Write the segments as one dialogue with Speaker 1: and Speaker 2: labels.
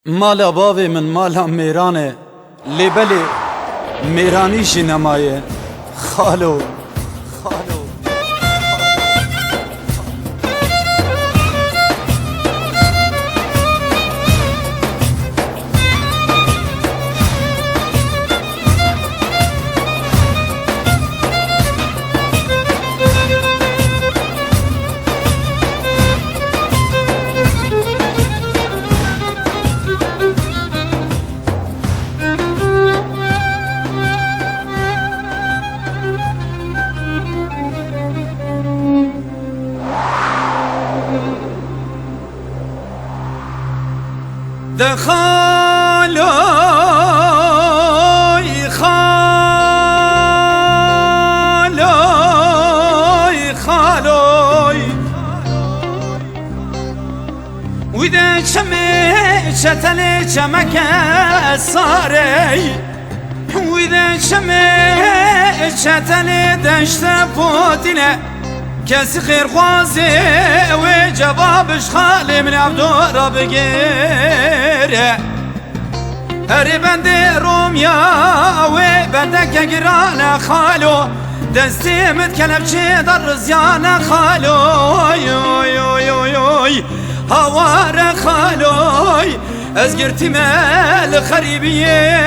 Speaker 1: مالا باوی من مالا میرانه لیبلی میرانیشی نمایه خالو خالو
Speaker 2: خالوي خالوي خالوي وإذا شمشت لي شمك الصاري وإذا شمشت لي دشت فوتنا كاس خير خوازي وجوابش خالي من عبدو بغيره هري بندي روميا وبندك قرانا خالو دستي متكلب شي در زيانا خالو هوار خالو ازقرتي مال خريبيه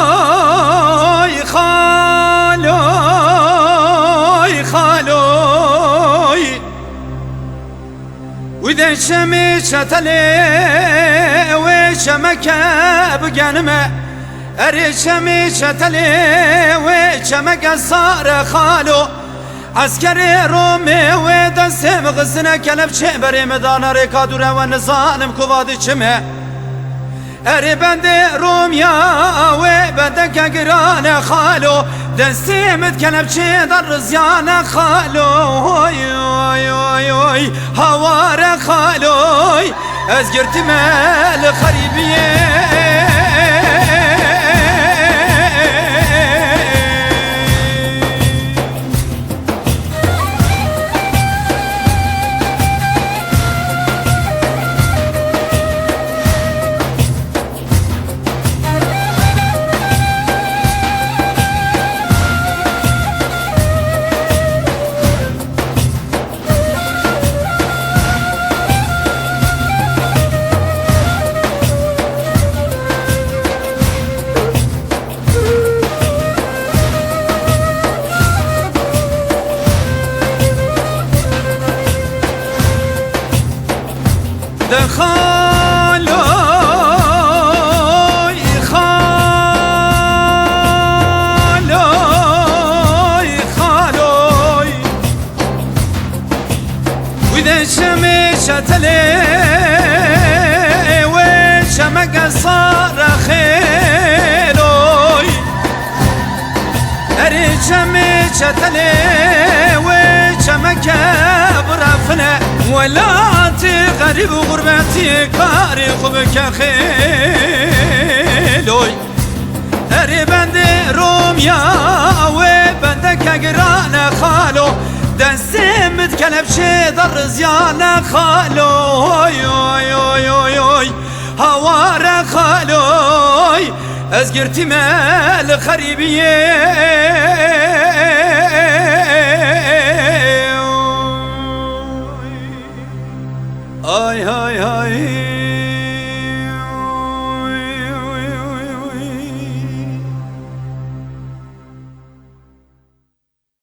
Speaker 2: خالوي خالوي خالوي وإذا شمشت لي وشمك بقنمه أري شمشت لي وشمك صار خالو عسكري رومي ودسم غزنا كلب شبري مدان ركادوره ونظالم كوادي شمه أري بندي روميا وبندك قرانا خالو دستي متكلب شي در زيانا خالو هوار خالو ازقرت مال خريبيه خالوي خالوي خالوي وإذا شمشت لي وشمك صار خيلوي أري شمشت لي وشمك برفنا ولا غريب غربتي كاري خبك خيلوي أري بندي روميا وبندك قرانا خالو دستي متكلب شي در زيانا خالو هوار خالو ازقرتي مال خريبيه Ay hay hay